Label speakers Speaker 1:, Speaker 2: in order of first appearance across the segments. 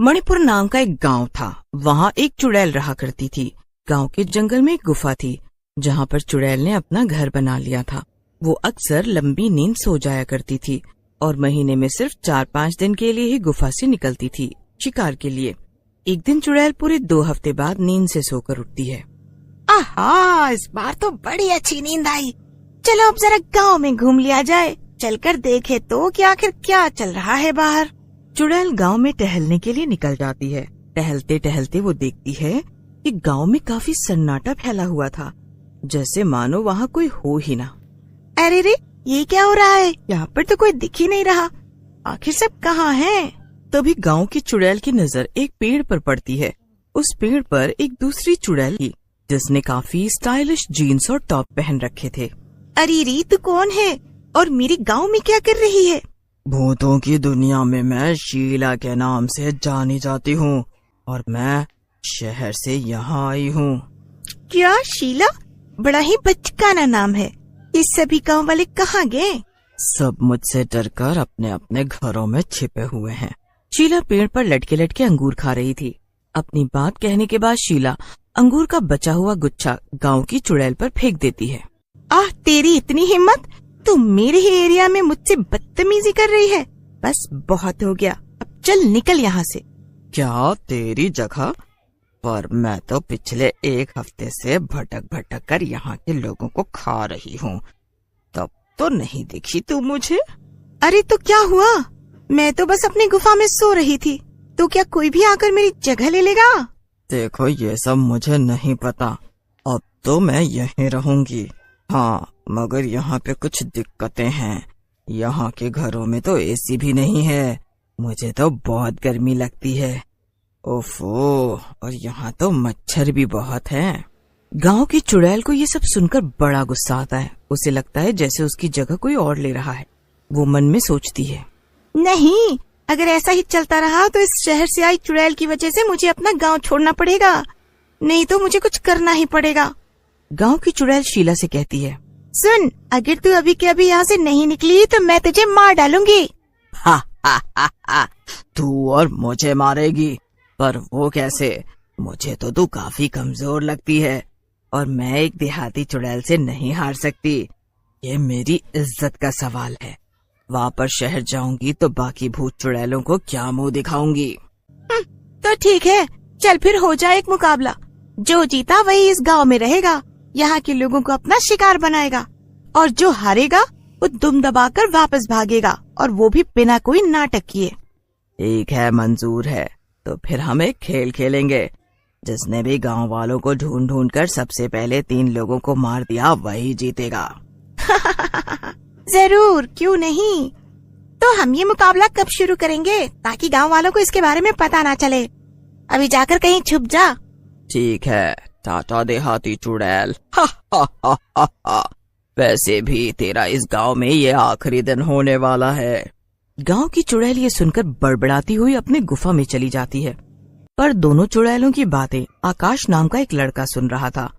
Speaker 1: मणिपुर नाम का एक गांव था। वहाँ एक चुड़ैल रहा करती थी। गांव के जंगल में एक गुफा थी जहाँ पर चुड़ैल ने अपना घर बना लिया था। वो अक्सर लंबी नींद सो जाया करती थी और महीने में सिर्फ 4-5 दिन के लिए ही गुफा से निकलती थी शिकार के लिए। एक दिन चुड़ैल पूरे 2 हफ्ते बाद नींद से सोकर उठती है।
Speaker 2: आहा, इस बार तो बड़ी अच्छी नींद आई। चलो अब जरा गांव में घूम लिया जाए। चलकर देखे तो कि आखिर क्या चल रहा है बाहर।
Speaker 1: चुड़ैल गांव में टहलने के लिए निकल जाती है। टहलते टहलते वो देखती है कि गांव में काफी सन्नाटा फैला हुआ था, जैसे मानो वहाँ कोई हो ही ना।
Speaker 2: अरे रे, ये क्या हो रहा है? यहाँ पर तो कोई दिख ही नहीं रहा। आखिर सब कहाँ हैं?
Speaker 1: तभी गांव की चुड़ैल की नजर एक पेड़ पर पड़ती है। उस पेड़ पर एक दूसरी चुड़ैल थी जिसने काफी स्टाइलिश जीन्स और टॉप पहन रखे थे।
Speaker 2: अरे रे, तू कौन है और मेरे गांव में क्या कर रही है?
Speaker 1: भूतों की दुनिया में मैं शीला के नाम से जानी जाती हूँ और मैं शहर से यहाँ आई हूँ।
Speaker 2: क्या शीला? बड़ा ही बचकाना नाम है। ये सभी गांव वाले कहाँ गए?
Speaker 1: सब मुझसे डरकर अपने अपने घरों में छिपे हुए हैं। शीला पेड़ पर लटके लटके अंगूर खा रही थी। अपनी बात कहने के बाद शीला अंगूर का बचा हुआ गुच्छा गांव की चुड़ैल पर फेंक देती है।
Speaker 2: आह, तेरी इतनी हिम्मत! तू मेरे ही एरिया में मुझसे बदतमीजी कर रही है। बस बहुत हो गया, अब चल निकल यहाँ से।
Speaker 1: क्या तेरी जगह पर? मैं तो पिछले 1 हफ्ते से भटक भटक कर यहाँ के लोगों को खा रही हूँ, तब तो नहीं दिखी तू मुझे।
Speaker 2: अरे तो क्या हुआ? मैं तो बस अपनी गुफा में सो रही थी, तो क्या कोई भी आकर मेरी जगह ले लेगा?
Speaker 1: देखो, ये सब मुझे नहीं पता। अब तो मैं यहीं रहूंगी। हाँ, मगर यहाँ पे कुछ दिक्कतें हैं। यहाँ के घरों में तो एसी भी नहीं है। मुझे तो बहुत गर्मी लगती है। ओफो, और यहाँ तो मच्छर भी बहुत हैं। गांव की चुड़ैल को ये सब सुनकर बड़ा गुस्सा आता है। उसे लगता है जैसे उसकी जगह कोई और ले रहा है। वो मन में सोचती है,
Speaker 2: नहीं, अगर ऐसा ही चलता रहा तो इस शहर से आई चुड़ैल की वजह से मुझे अपना गांव छोड़ना पड़ेगा, नहीं तो मुझे कुछ करना ही पड़ेगा।
Speaker 1: गांव की चुड़ैल शीला से कहती है,
Speaker 2: सुन, अगर तू अभी के अभी यहाँ से नहीं निकली तो मैं तुझे मार डालूंगी।
Speaker 1: हा हा हा हा, तू और मुझे मारेगी? पर वो कैसे? मुझे तो तू काफी कमजोर लगती है और मैं एक देहाती चुड़ैल से नहीं हार सकती। ये मेरी इज्जत का सवाल है। वहाँ पर शहर जाऊंगी तो बाकी भूत चुड़ैलों को क्या मुंह दिखाऊंगी।
Speaker 2: तो ठीक है, चल फिर हो जाए एक मुकाबला। जो जीता वही इस गांव में रहेगा, यहाँ के लोगों को अपना शिकार बनाएगा, और जो हारेगा वो दुम दबाकर वापस भागेगा, और वो भी बिना कोई नाटक किए।
Speaker 1: ठीक है, मंजूर है। तो फिर हम एक खेल खेलेंगे। जिसने भी गांव वालों को ढूंढ ढूंढ कर सबसे पहले 3 लोगों को मार दिया वही जीतेगा।
Speaker 2: जरूर, क्यों नहीं। तो हम ये मुकाबला कब शुरू करेंगे ताकि गांव वालों को इसके बारे में पता ना चले? अभी जाकर कहीं छुप जा।
Speaker 1: ठीक है, टाटा देहाती चुड़ैल। वैसे भी तेरा इस गांव में ये आखिरी दिन होने वाला है। गांव की चुड़ैल ये सुनकर बड़बड़ाती हुई अपने गुफा में चली जाती है। पर दोनों चुड़ैलों की बातें आकाश नाम का एक लड़का सुन रहा था।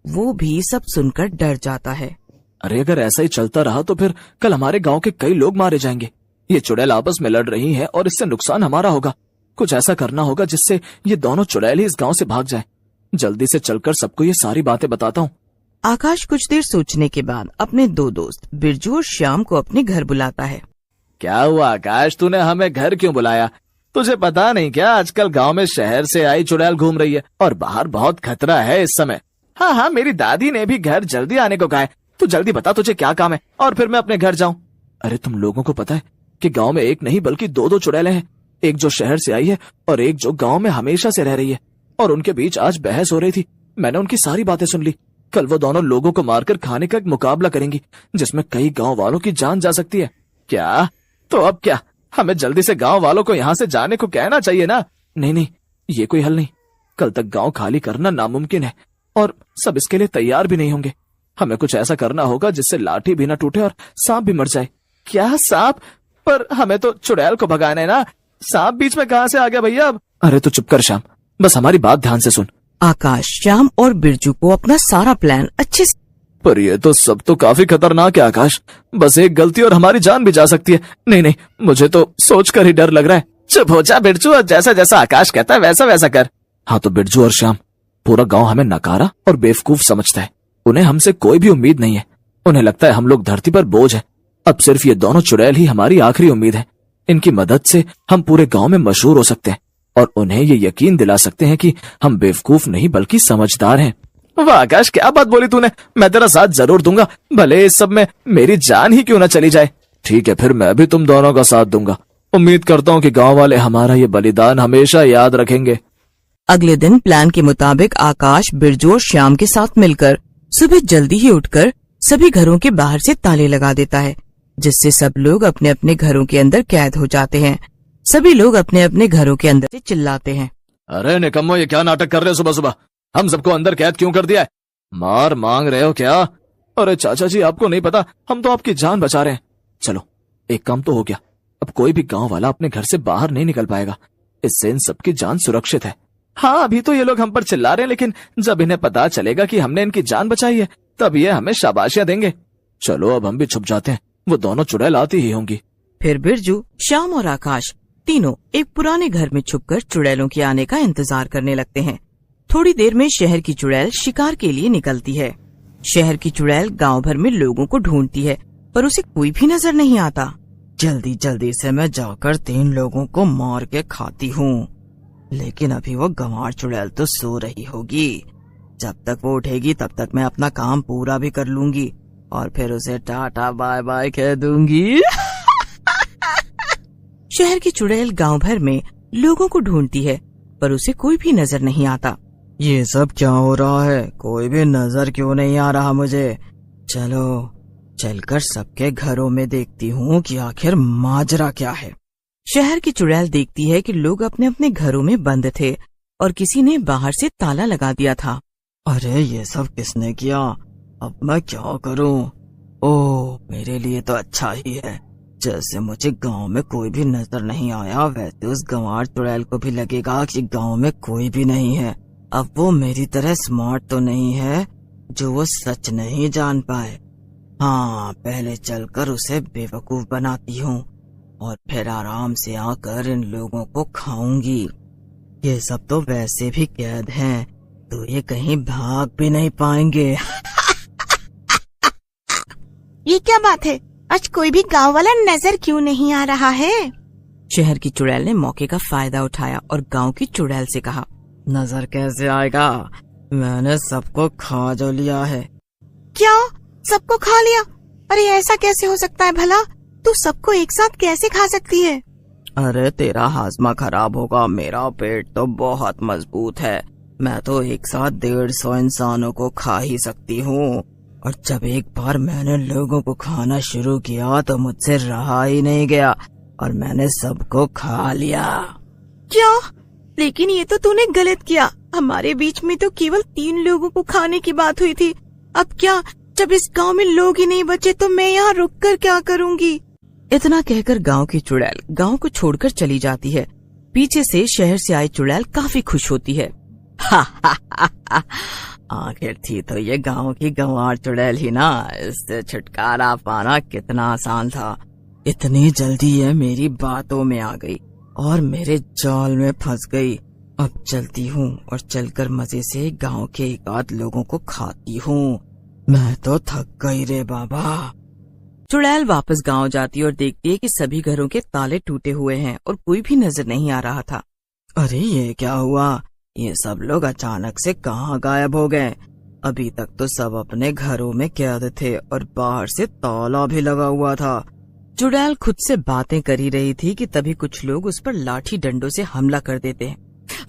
Speaker 1: वो भी सब सुनकर डर जाता है।
Speaker 3: अरे अगर ऐसा ही चलता रहा तो फिर कल हमारे गांव के कई लोग मारे जाएंगे। ये चुड़ैल आपस में लड़ रही हैं और इससे नुकसान हमारा होगा। कुछ ऐसा करना होगा जिससे ये दोनों चुड़ैल ही इस गांव से भाग जाएं। जल्दी से चलकर सबको ये सारी बातें बताता हूँ।
Speaker 1: आकाश कुछ देर सोचने के बाद अपने 2 दोस्त बिरजू और श्याम को अपने घर बुलाता है।
Speaker 3: क्या हुआ आकाश, तूने हमें घर क्यों बुलाया? तुझे पता नहीं क्या, आजकल गांव में शहर से आई चुड़ैल घूम रही है और बाहर बहुत खतरा है इस समय। हाँ, मेरी दादी ने भी घर जल्दी आने को कहा है। तू जल्दी बता तुझे क्या काम है और फिर मैं अपने घर जाऊं। अरे तुम लोगों को पता है कि गांव में एक नहीं बल्कि 2 चुड़ैलें हैं। एक जो शहर से आई है और एक जो गांव में हमेशा से रह रही है। और उनके बीच आज बहस हो रही थी। मैंने उनकी सारी बातें सुन ली। कल वो दोनों लोगों को मारकर खाने का एक मुकाबला करेंगी जिसमें कई गांव वालों की जान जा सकती है। क्या? तो अब क्या, हमें जल्दी से गांव वालों को यहाँ से जाने को कहना चाहिए ना? नहीं, ये कोई हल नहीं। कल तक गांव खाली करना नामुमकिन है और सब इसके लिए तैयार भी नहीं होंगे। हमें कुछ ऐसा करना होगा जिससे लाठी भी न टूटे और सांप भी मर जाए। क्या सांप? पर हमें तो चुड़ैल को भगाना है ना। सांप बीच में कहाँ से आ गया भैया अब? अरे तो चुप कर श्याम, बस हमारी बात ध्यान से सुन।
Speaker 1: आकाश श्याम और बिरजू को अपना सारा प्लान अच्छे से।
Speaker 3: पर ये तो सब तो काफी खतरनाक है आकाश। बस एक गलती और हमारी जान भी जा सकती है। नहीं, मुझे तो सोचकर ही डर लग रहा है। चुप हो जा बिरजू, और जैसा जैसा आकाश कहता है वैसा वैसा कर। हाँ तो बिरजू और श्याम, पूरा गांव हमें नकारा और बेवकूफ समझता है। उन्हें हमसे कोई भी उम्मीद नहीं है। उन्हें लगता है हम लोग धरती पर बोझ हैं। अब सिर्फ ये दोनों चुड़ैल ही हमारी आखिरी उम्मीद है। इनकी मदद से हम पूरे गांव में मशहूर हो सकते हैं और उन्हें ये यकीन दिला सकते हैं कि हम बेवकूफ नहीं बल्कि समझदार हैं। वाह आकाश, क्या बात बोली तूने। मैं तेरा साथ जरूर दूंगा, भले इस सब में मेरी जान ही क्यों न चली जाए। ठीक है, फिर मैं भी तुम दोनों का साथ दूंगा। उम्मीद करता हूँ कि गांव वाले हमारा ये बलिदान हमेशा याद रखेंगे।
Speaker 2: अगले दिन प्लान के मुताबिक आकाश बिरजू और श्याम के साथ मिलकर सुबह जल्दी ही उठकर सभी घरों के बाहर से ताले लगा देता है, जिससे सब लोग अपने अपने घरों के अंदर कैद हो जाते हैं। सभी लोग अपने अपने घरों के अंदर से चिल्लाते हैं,
Speaker 3: अरे निकम्मो, ये क्या नाटक कर रहे हो सुबह सुबह? हम सबको अंदर कैद क्यों कर दिया है? मार मांग रहे हो क्या? अरे चाचा जी, आपको नहीं पता, हम तो आपकी जान बचा रहे हैं। चलो, एक काम तो हो गया, अब कोई भी गांव वाला अपने घर से बाहर नहीं निकल पाएगा। इससे इन सबकी जान सुरक्षित है। हाँ, अभी तो ये लोग हम पर चिल्ला रहे हैं, लेकिन जब इन्हें पता चलेगा कि हमने इनकी जान बचाई है तब ये हमें शाबाशियां देंगे। चलो अब हम भी छुप जाते हैं, वो दोनों चुड़ैल आती ही होंगी।
Speaker 2: फिर बिरजू, श्याम और आकाश तीनों एक पुराने घर में छुपकर चुड़ैलों के आने का इंतजार करने लगते हैं। थोड़ी देर में शहर की चुड़ैल शिकार के लिए निकलती है। शहर की चुड़ैल गांव भर में लोगों को ढूंढती है, पर उसे कोई भी नजर नहीं आता।
Speaker 1: जल्दी जल्दी से मैं जाकर 3 लोगों को मार के खाती हूँ, लेकिन अभी वो गंवार चुड़ैल तो सो रही होगी। जब तक वो उठेगी तब तक मैं अपना काम पूरा भी कर लूंगी और फिर उसे टाटा बाय बाय कह दूंगी।
Speaker 2: शहर की चुड़ैल गांव भर में लोगों को ढूंढती है, पर उसे कोई भी नजर नहीं आता।
Speaker 1: ये सब क्या हो रहा है? कोई भी नजर क्यों नहीं आ रहा मुझे? चलो चलकर सबके घरों में देखती हूँ कि आखिर माजरा क्या है।
Speaker 2: शहर की चुड़ैल देखती है कि लोग अपने अपने घरों में बंद थे और किसी ने बाहर से ताला लगा दिया था।
Speaker 1: अरे ये सब किसने किया? अब मैं क्या करूँ? ओह, मेरे लिए तो अच्छा ही है। जैसे मुझे गांव में कोई भी नजर नहीं आया, वैसे उस गंवार चुड़ैल को भी लगेगा कि गांव में कोई भी नहीं है। अब वो मेरी तरह स्मार्ट तो नहीं है जो वो सच नहीं जान पाए। हाँ, पहले चलकर उसे बेवकूफ बनाती हूँ और फिर आराम से आकर इन लोगों को खाऊंगी। ये सब तो वैसे भी कैद हैं, तो ये कहीं भाग भी नहीं पाएंगे।
Speaker 2: ये क्या बात है? आज कोई भी गांव वाला नजर क्यों नहीं आ रहा है? शहर की चुड़ैल ने मौके का फायदा उठाया और गांव की चुड़ैल से कहा,
Speaker 1: नजर कैसे आएगा? मैंने सबको खा जो लिया है।
Speaker 2: क्या? सबको खा लिया? अरे ऐसा कैसे हो सकता है भला? तू सबको एक साथ कैसे खा सकती है?
Speaker 1: अरे तेरा हाजमा खराब होगा, मेरा पेट तो बहुत मजबूत है। मैं तो एक साथ 150 इंसानों को खा ही सकती हूँ। और जब एक बार मैंने लोगों को खाना शुरू किया तो मुझसे रहा ही नहीं गया और मैंने सबको खा लिया।
Speaker 2: क्या? लेकिन ये तो तूने गलत किया। हमारे बीच में तो केवल 3 लोगों को खाने की बात हुई थी। अब क्या? जब इस गांव में लोग ही नहीं बचे तो मैं यहाँ रुककर क्या करूँगी? इतना कहकर गांव की चुड़ैल गांव को छोड़कर चली जाती है। पीछे से शहर से आई चुड़ैल काफी खुश होती है।
Speaker 1: आखिर थी तो ये गांव की गंवार चुड़ैल ही ना, इससे छुटकारा पाना कितना आसान था। इतनी जल्दी ये मेरी बातों में आ गई और मेरे जाल में फंस गई। अब चलती हूँ और चलकर मजे से गांव के 1 आध लोगों को खाती हूँ। मैं तो थक गई रे बाबा।
Speaker 2: चुड़ैल वापस गांव जाती और देखती है कि सभी घरों के ताले टूटे हुए हैं और कोई भी नजर नहीं आ रहा था।
Speaker 1: अरे ये क्या हुआ? ये सब लोग अचानक से कहाँ गायब हो गए? अभी तक तो सब अपने घरों में कैद थे और बाहर से ताला भी लगा हुआ था।
Speaker 2: चुड़ैल खुद से बातें कर ही रही थी कि तभी कुछ लोग उस पर लाठी डंडों से हमला कर देते हैं।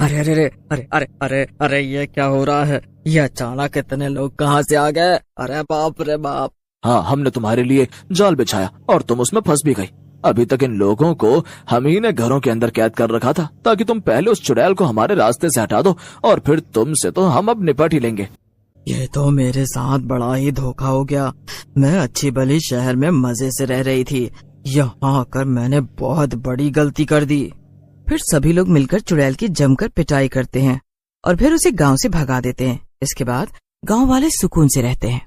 Speaker 1: अरे अरे अरे अरे अरे अरे अरे ये क्या हो रहा है? ये अचानक इतने लोग कहाँ से आ गए? अरे बाप रे बाप।
Speaker 3: हाँ, हमने तुम्हारे लिए जाल बिछाया और तुम उसमें फंस भी गई। अभी तक इन लोगों को हम ही ने घरों के अंदर कैद कर रखा था ताकि तुम पहले उस चुड़ैल को हमारे रास्ते से हटा दो और फिर तुमसे तो हम अब निपट ही लेंगे।
Speaker 1: ये तो मेरे साथ बड़ा ही धोखा हो गया। मैं अच्छी भली शहर में मजे से रह रही थी, यहाँ आकर मैंने बहुत बड़ी गलती कर दी।
Speaker 2: फिर सभी लोग मिलकर चुड़ैल की जमकर पिटाई करते हैं और फिर उसे गांव से भगा देते हैं। इसके बाद गांव वाले सुकून से रहते हैं।